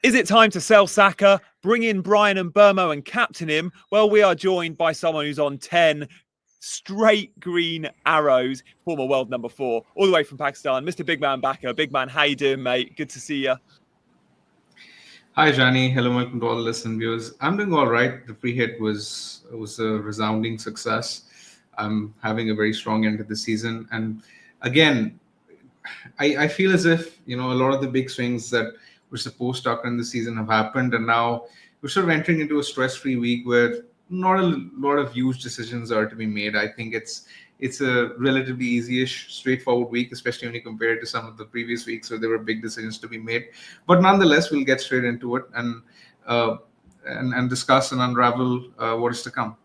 Is it time to sell Saka, bring in Brian Mbeumo and captain him? Well, we are joined by someone who's on 10 straight green arrows, former world number 4, all the way from Pakistan, Mr. Bigman Backer. Bigman, how you doing, mate? Good to see you. Hi, Johnny. Hello, welcome to all the listening viewers. I'm doing all right. The free hit was a resounding success. I'm having a very strong end to the season, and again, I feel as if a lot of the big swings that were supposed to occur in the season have happened, and now we're sort of entering into a stress-free week where not a lot of huge decisions are to be made. I think it's a relatively easy-ish, straightforward week, especially when you compare it to some of the previous weeks where there were big decisions to be made. But nonetheless, we'll get straight into it and discuss and unravel what is to come.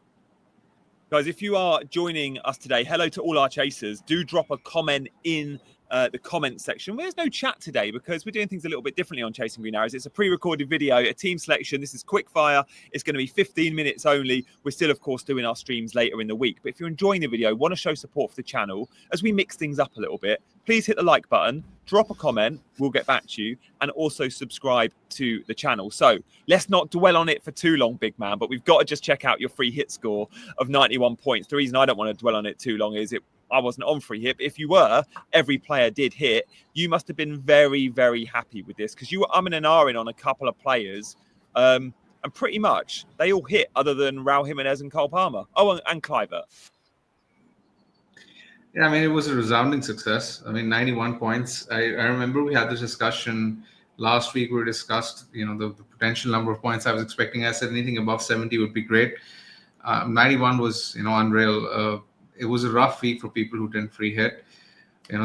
Guys, if you are joining us today, hello to all our chasers. Do drop a comment in the comment section. There's no chat today because we're doing things a little bit differently on Chasing Green Arrows. It's a pre-recorded video, a team selection. This is quick fire. It's going to be 15 minutes only. We're still, of course, doing our streams later in the week. But if you're enjoying the video, want to show support for the channel as we mix things up a little bit, please hit the like button, drop a comment, we'll get back to you, and also subscribe to the channel. So let's not dwell on it for too long, big man, but we've got to just check out your free hit score of 91 points. The reason I don't want to dwell on it too long is I wasn't on free hit. But if you were, every player did hit. You must have been very, very happy with this because you were umming and ahhing on a couple of players. And pretty much they all hit other than Raul Jimenez and Cole Palmer. Oh, and Kluivert. Yeah, I mean, it was a resounding success. I mean, 91 points. I remember we had this discussion last week. We discussed, the potential number of points I was expecting. I said anything above 70 would be great. 91 was, unreal. It was a rough week for people who didn't free hit.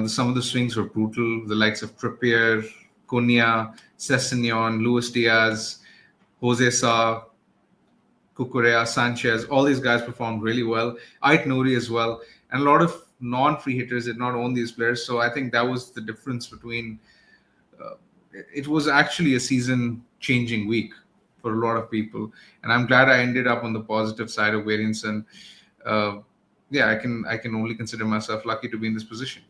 Some of the swings were brutal. The likes of Trippier, Cunha, Sessegnon, Luis Diaz, Jose Sa, Cucurella, Sanchez, all these guys performed really well. Ait Nouri as well. And a lot of non-free hitters did not own these players. So I think that was the difference between it was actually a season-changing week for a lot of people. And I'm glad I ended up on the positive side of variance. And I can only consider myself lucky to be in this position.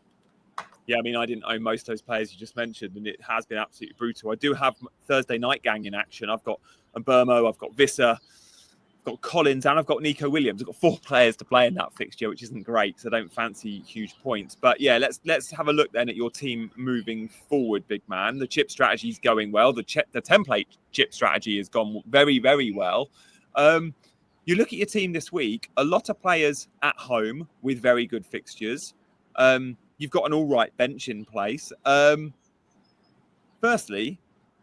Yeah, I mean, I didn't own most of those players you just mentioned, and it has been absolutely brutal. I do have Thursday night gang in action. I've got Mbeumo, I've got Visser, I've got Collins, and I've got Nico Williams. I've got 4 players to play in that fixture, which isn't great, so I don't fancy huge points. But yeah, let's have a look then at your team moving forward, big man. The chip strategy is going well. The template chip strategy has gone very, very well. You look at your team this week, a lot of players at home with very good fixtures. You've got an all right bench in place. Firstly,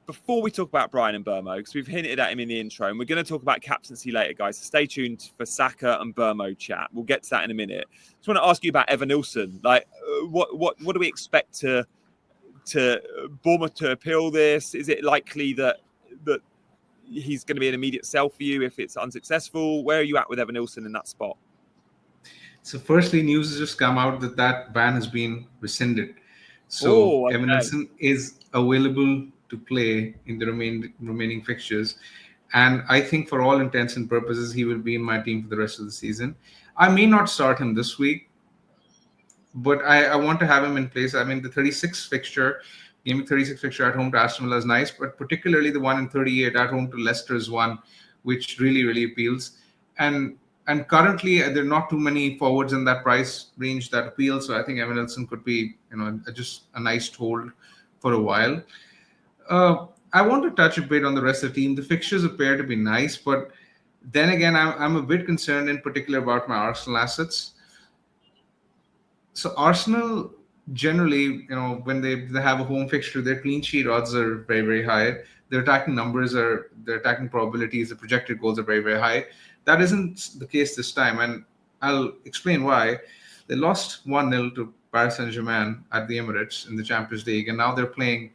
before we talk about Brian Mbeumo, because we've hinted at him in the intro, and we're going to talk about captaincy later, guys, so stay tuned for Saka and Mbeumo chat. We'll get to that in a minute. Just want to ask you about Evanilson. Like, what do we expect to Bournemouth to appeal this? Is it likely that he's going to be an immediate sell for you if it's unsuccessful? Where are you at with Evanilson in that spot? So firstly, news has just come out that ban has been rescinded. So Evanilson is available to play in the remaining fixtures. And I think for all intents and purposes, he will be in my team for the rest of the season. I may not start him this week, but I want to have him in place. I mean, the 36 fixture, Gameweek 36 fixture at home to Aston Villa is nice, but particularly the one in 38 at home to Leicester is one which really, really appeals. And currently, there are not too many forwards in that price range that appeal. So I think Evanilson could be, just a nice hold for a while. I want to touch a bit on the rest of the team. The fixtures appear to be nice, but then again, I'm a bit concerned in particular about my Arsenal assets. So Arsenal generally, when they have a home fixture, their clean sheet odds are very, very high. Their attacking probabilities, the projected goals are very, very high. That isn't the case this time, and I'll explain why. They lost 1-0 to Paris Saint-Germain at the Emirates in the Champions League, and now they're playing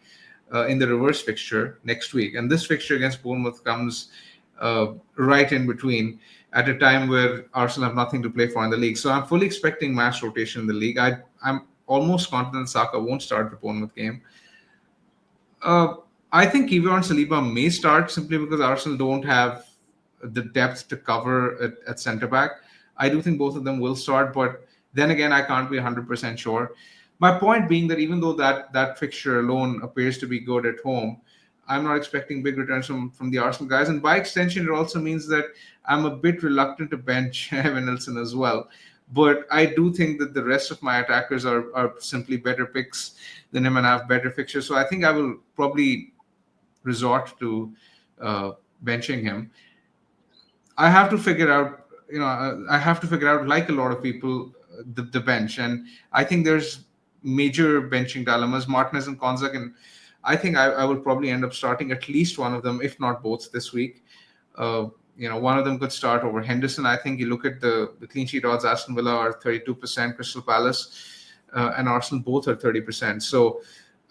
in the reverse fixture next week. And this fixture against Bournemouth comes right in between at a time where Arsenal have nothing to play for in the league. So I'm fully expecting mass rotation in the league. I'm almost confident Saka won't start the Bournemouth game. I think Kivor and Saliba may start simply because Arsenal don't have the depth to cover at centre back. I do think both of them will start, but then again, I can't be 100% sure. My point being that even though that fixture alone appears to be good at home, I'm not expecting big returns from the Arsenal guys. And by extension, it also means that I'm a bit reluctant to bench Evanilson as well. But I do think that the rest of my attackers are simply better picks than him and have better fixtures. So I think I will probably resort to benching him. I have to figure out, I have to figure out, like a lot of people, the bench. And I think there's major benching dilemmas, Martinez and Konzak. And I think I will probably end up starting at least one of them, if not both, this week. One of them could start over Henderson. I think you look at the clean sheet odds, Aston Villa are 32%, Crystal Palace and Arsenal both are 30%. So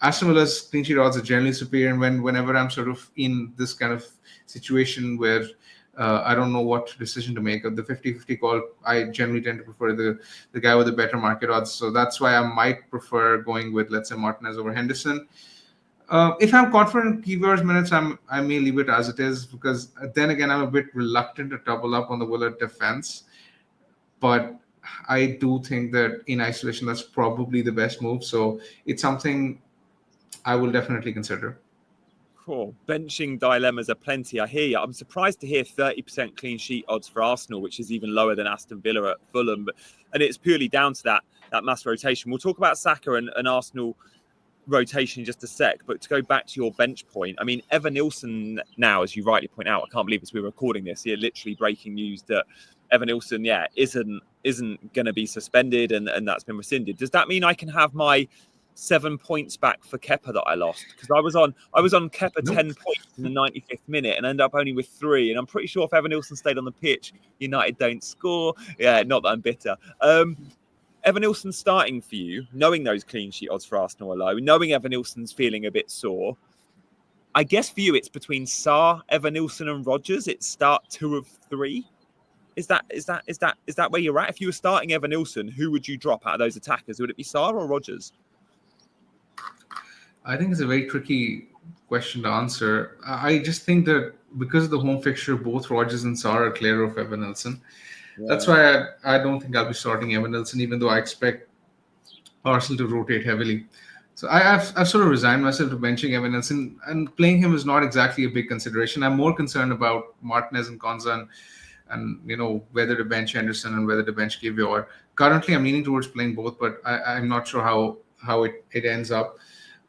Aston Villa's clean sheet odds are generally superior. And whenever I'm sort of in this kind of situation where I don't know what decision to make of the 50-50 call, I generally tend to prefer the guy with the better market odds. So that's why I might prefer going with, let's say, Martinez over Henderson. If I'm confident in keywords minutes, I may leave it as it is, because then again, I'm a bit reluctant to double up on the Villa defense. But I do think that in isolation, that's probably the best move. So it's something I will definitely consider. Cool. Benching dilemmas are plenty. I hear you. I'm surprised to hear 30% clean sheet odds for Arsenal, which is even lower than Aston Villa at Fulham. And it's purely down to that mass rotation. We'll talk about Saka and Arsenal rotation in just a sec, but to go back to your bench point, I mean, Evanilson now, as you rightly point out, I can't believe as we're recording this, here literally breaking news that Evanilson, isn't going to be suspended and that's been rescinded. Does that mean I can have my 7 points back for Kepa that I lost? Because I was on Kepa 10 points in the 95th minute and end up only with 3. And I'm pretty sure if Evanilson stayed on the pitch, United don't score. Yeah, not that I'm bitter. Evanilson starting for you, knowing those clean sheet odds for Arsenal are low, knowing Evanilson's feeling a bit sore. I guess for you, it's between Sarr, Evanilson, and Rodgers. It's start 2 of 3. Is that where you're at? If you were starting Evanilson, who would you drop out of those attackers? Would it be Sarr or Rodgers? I think it's a very tricky question to answer. I just think that because of the home fixture, both Rodgers and Sarr are clear of Evanilson. Yeah. That's why I don't think I'll be starting Evanilson, even though I expect Arsenal to rotate heavily. So I've sort of resigned myself to benching Evanilson, and playing him is not exactly a big consideration. I'm more concerned about Martinez and Konza and whether to bench Henderson and whether to bench Kiwior. Currently, I'm leaning towards playing both, but I'm not sure how it ends up.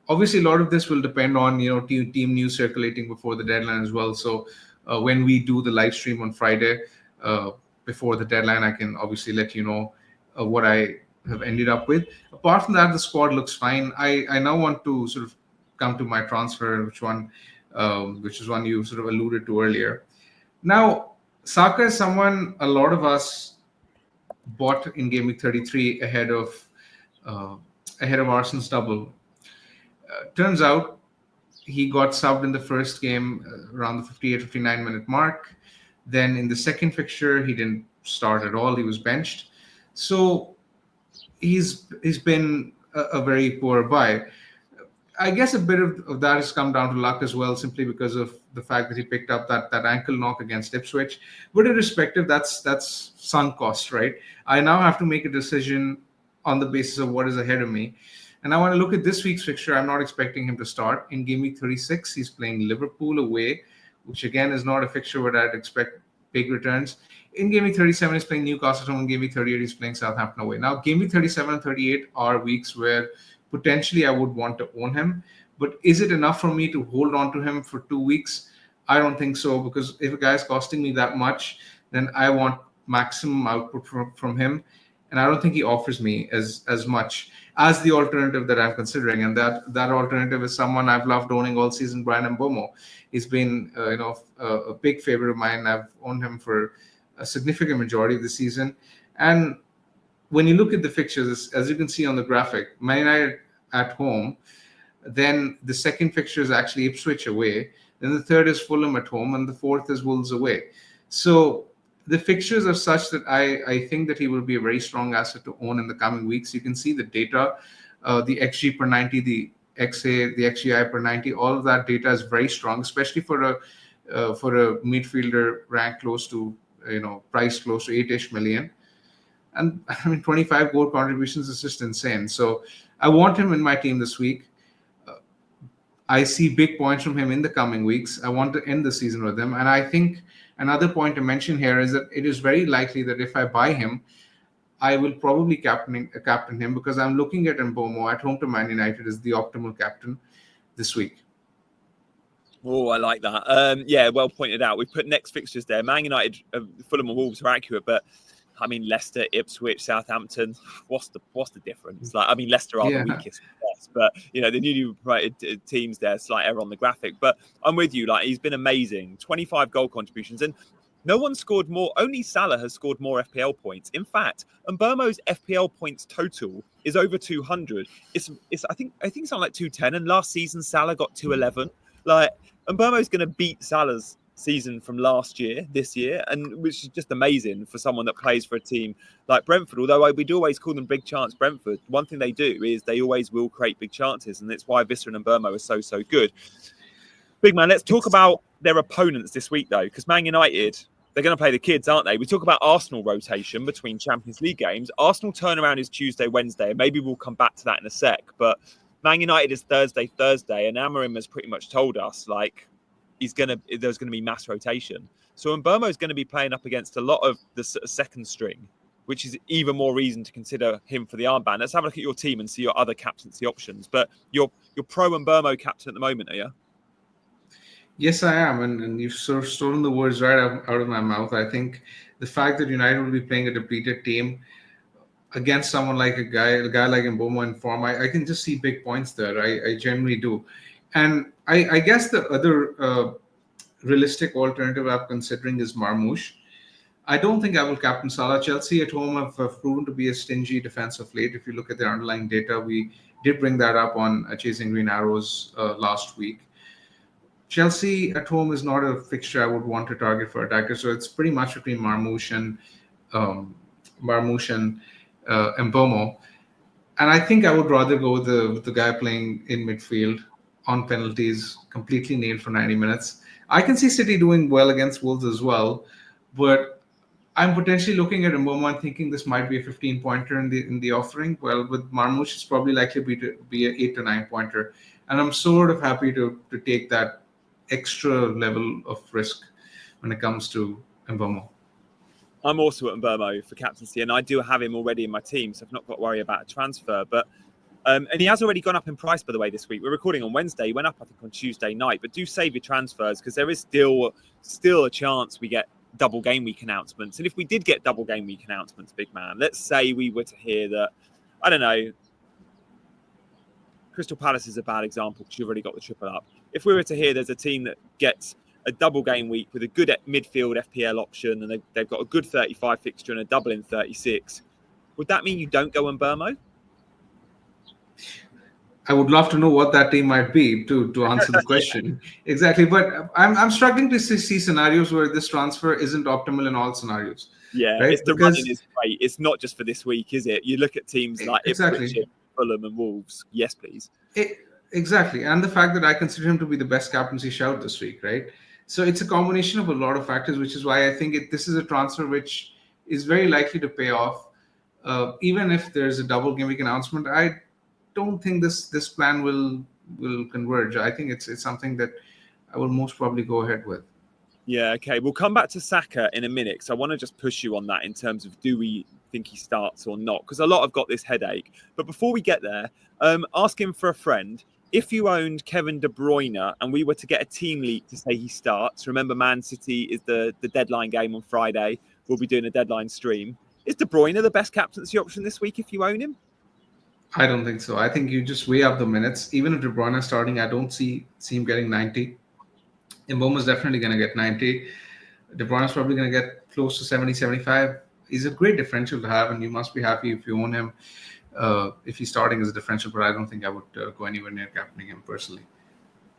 Obviously, a lot of this will depend on team news circulating before the deadline as well. So when we do the live stream on Friday before the deadline, I can obviously let you know what I have ended up with. Apart from that, the squad looks fine. I now want to sort of come to my transfer, which is one you sort of alluded to earlier. Now, Saka is someone a lot of us bought in Gameweek 33 ahead of Arsenal's double. Turns out he got subbed in the first game around the 58-59 minute mark. Then in the second fixture, he didn't start at all. He was benched. So he's been a very poor buy. I guess a bit of that has come down to luck as well, simply because of the fact that he picked up that ankle knock against Ipswich. But irrespective, that's sunk cost, right? I now have to make a decision on the basis of what is ahead of me. And I want to look at this week's fixture. I'm not expecting him to start. In Game Week 36, he's playing Liverpool away, which again is not a fixture where I'd expect big returns. In Game Week 37, he's playing Newcastle at home. In Game Week 38, he's playing Southampton away. Now, Game Week 37 and 38 are weeks where potentially I would want to own him. But is it enough for me to hold on to him for 2 weeks? I don't think so, because if a guy's costing me that much, then I want maximum output from him. And I don't think he offers me as much as the alternative that I'm considering. And that alternative is someone I've loved owning all season, Brian Mbeumo. He's been a big favorite of mine. I've owned him for a significant majority of the season. And when you look at the fixtures, as you can see on the graphic, Man United at home, then the second fixture is actually Ipswich away, then the third is Fulham at home, and the fourth is Wolves away. So the fixtures are such that I think that he will be a very strong asset to own in the coming weeks. You can see the data, the XG per 90, the XA, the XGI per 90, all of that data is very strong, especially for a midfielder ranked close to, price close to 8-ish million. And I mean, 25 goal contributions is just insane. So I want him in my team this week. I see big points from him in the coming weeks. I want to end the season with him. And I think another point to mention here is that it is very likely that if I buy him, I will probably captain him because I'm looking at Mbeumo at home to Man United as the optimal captain this week. Oh, I like that. Yeah, well pointed out. We've put next fixtures there. Man United, Fulham and Wolves are accurate, but I mean Leicester, Ipswich, Southampton. What's the difference? Like, I mean Leicester are the weakest, yes, but you know the newly promoted teams there, slight error on the graphic. But I'm with you. Like he's been amazing. 25 goal contributions, and no one scored more. Only Salah has scored more FPL points. In fact, Mbeumo's FPL points total is over 200. It's I think something like 210, and last season Salah got 211. Like. And Mbeumo's going to beat Salah's season from last year, this year, and which is just amazing for someone that plays for a team like Brentford. Although we'd always call them big chance Brentford, one thing they do is they always will create big chances, and it's why Visser and Mbeumo are so good. Big man, let's talk about their opponents this week, though, because Man United, they're going to play the kids, aren't they? We talk about Arsenal rotation between Champions League games. Arsenal turnaround is Tuesday, Wednesday, and maybe we'll come back to that in a sec, but Man United is Thursday, and Amorim has pretty much told us like there's going to be mass rotation. So Mbeumo is going to be playing up against a lot of the second string, which is even more reason to consider him for the armband. Let's have a look at your team and see your other captaincy options. But you're pro Mbeumo captain at the moment, are you? Yes, I am, and you've sort of stolen the words right out of my mouth. I think the fact that United will be playing a depleted team against someone like a guy like Mbeumo in form, I can just see big points there. I generally do. And I guess the other realistic alternative I'm considering is Marmoush. I don't think I will captain Salah. Chelsea at home have proven to be a stingy defense of late. If you look at their underlying data, we did bring that up on Chasing Green Arrows last week. Chelsea at home is not a fixture I would want to target for attackers, so it's pretty much between Marmoush and Mbeumo. And I think I would rather go with the guy playing in midfield on penalties, completely nailed for 90 minutes. I can see City doing well against Wolves as well, but I'm potentially looking at Mbeumo and thinking this might be a 15-pointer in the offering. Well, with Marmoush, it's probably likely to be an 8 to 9-pointer, and I'm sort of happy to take that extra level of risk when it comes to Mbeumo. I'm also at Mbeumo for captaincy, and I do have him already in my team, so I've not got to worry about a transfer. But and he has already gone up in price, by the way, this week. We're recording on Wednesday. He went up, I think, on Tuesday night. But do save your transfers because there is still a chance we get double game week announcements. And if we did get double game week announcements, big man, let's say we were to hear that, I don't know, Crystal Palace is a bad example because you've already got the triple up. If we were to hear there's a team that gets a double game week with a good midfield FPL option and they've got a good 35 fixture and a double in 36, would that mean you don't go Mbeumo? I would love to know what that team might be to answer the question. Exactly. But I'm struggling to see scenarios where this transfer isn't optimal in all scenarios. Yeah, right? It's the running is great. It's not just for this week, is it? You look at teams like Ipswich, Fulham and Wolves. Yes, please. Exactly. And the fact that I consider him to be the best captaincy shout this week, right? So it's a combination of a lot of factors, which is why I think this is a transfer which is very likely to pay off. Even if there's a double game week announcement, I don't think this plan will converge. I think it's something that I will most probably go ahead with. Yeah, okay. We'll come back to Saka in a minute because I want to just push you on that in terms of do we think he starts or not? Because a lot have got this headache. But before we get there, ask him for a friend. If you owned Kevin De Bruyne and we were to get a team leak to say he starts, remember Man City is the deadline game on Friday. We'll be doing a deadline stream. Is De Bruyne the best captaincy option this week if you own him? I don't think so. I think you just weigh up the minutes. Even if De Bruyne is starting, I don't see him getting 90. Mbeumo is definitely going to get 90. De Bruyne is probably going to get close to 70, 75. He's a great differential to have, and you must be happy if you own him. If he's starting as a differential, but I don't think I would go anywhere near captaining him personally.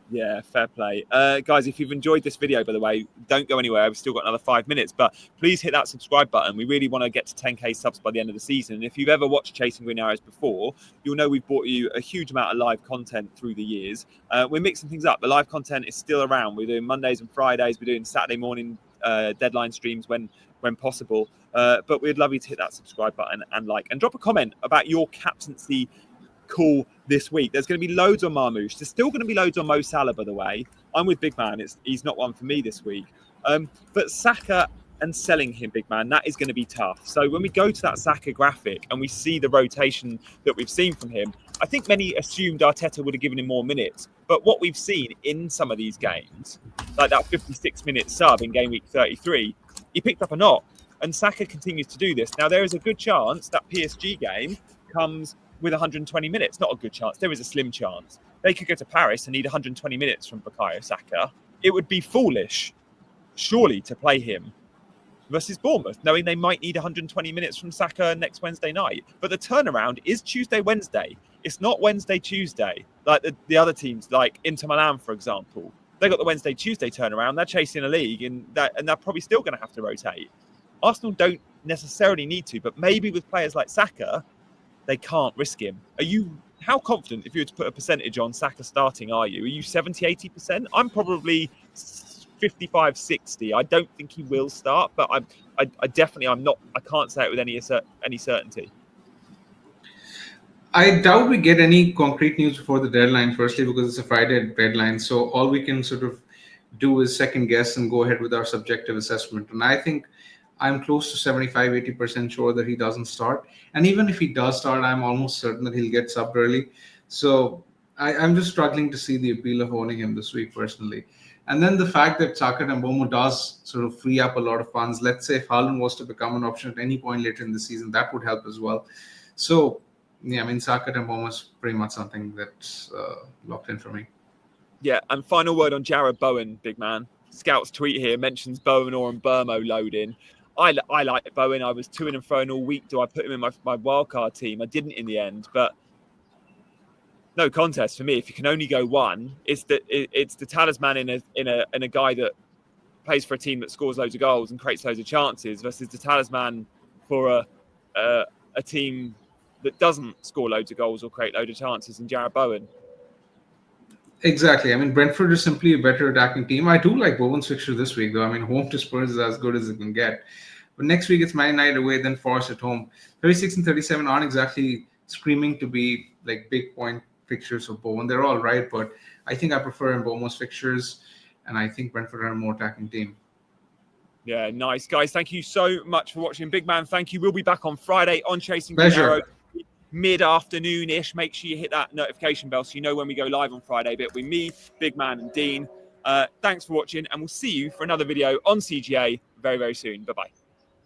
Yeah, fair play. Guys, if you've enjoyed this video, by the way, don't go anywhere. We've still got another 5 minutes, but please hit that subscribe button. We really want to get to 10K subs by the end of the season. And if you've ever watched Chasing Green Arrows before, you'll know we've brought you a huge amount of live content through the years. We're mixing things up. The live content is still around. We're doing Mondays and Fridays. We're doing Saturday morning deadline streams when possible. But we'd love you to hit that subscribe button and like and drop a comment about your captaincy call this week. There's going to be loads on Marmoush. There's still going to be loads on Mo Salah, by the way. I'm with Bigman. He's not one for me this week. But Saka and selling him, Bigman, that is going to be tough. So when we go to that Saka graphic and we see the rotation that we've seen from him, I think many assumed Arteta would have given him more minutes. But what we've seen in some of these games, like that 56-minute sub in Gameweek 33, he picked up a knock. And Saka continues to do this. Now, there is a good chance that PSG game comes with 120 minutes. Not a good chance. There is a slim chance. They could go to Paris and need 120 minutes from Bukayo Saka. It would be foolish, surely, to play him versus Bournemouth, knowing they might need 120 minutes from Saka next Wednesday night. But the turnaround is Tuesday, Wednesday. It's not Wednesday, Tuesday, like the other teams, like Inter Milan, for example. They got the Wednesday, Tuesday turnaround. They're chasing a league, and they're probably still going to have to rotate. Arsenal don't necessarily need to, but maybe with players like Saka, they can't risk him. How confident, if you were to put a percentage on Saka starting, are you? Are you 70, 80%? I'm probably 55, 60. I don't think he will start, but I definitely, I'm not, I can't say it with any certainty. I doubt we get any concrete news before the deadline, firstly, because it's a Friday deadline. So all we can sort of do is second guess and go ahead with our subjective assessment. And I think I'm close to 75, 80% sure that he doesn't start. And even if he does start, I'm almost certain that he'll get subbed early. So I'm just struggling to see the appeal of owning him this week, personally. And then the fact that Saka and Mbeumo does sort of free up a lot of funds. Let's say if Haaland was to become an option at any point later in the season, that would help as well. So, yeah, I mean, Saka and Mbeumo is pretty much something that's locked in for me. Yeah, and final word on Jared Bowen, big man. Scout's tweet here mentions Bowen or Mbeumo loading. I like Bowen. I was to and fro all week. Do I put him in my wildcard team? I didn't in the end, but no contest for me. If you can only go one, it's the talisman in a guy that plays for a team that scores loads of goals and creates loads of chances versus the talisman for a team that doesn't score loads of goals or create loads of chances in Jared Bowen. Exactly. I mean, Brentford is simply a better attacking team. I do like Bowen's fixture this week, though. I mean, home to Spurs is as good as it can get. But next week, it's Man United away, then Forest at home. 36 and 37 aren't exactly screaming to be like big point fixtures of Bowen. They're all right, but I think I prefer Mbeumo's fixtures, and I think Brentford are a more attacking team. Yeah, nice. Guys, thank you so much for watching. Big man, thank you. We'll be back on Friday on Chasing Green Arrow. Mid-afternoon-ish. Make sure you hit that notification bell so you know when we go live on Friday. But with me, Big Man, and Dean. Thanks for watching, and we'll see you for another video on CGA very, very soon. Bye-bye.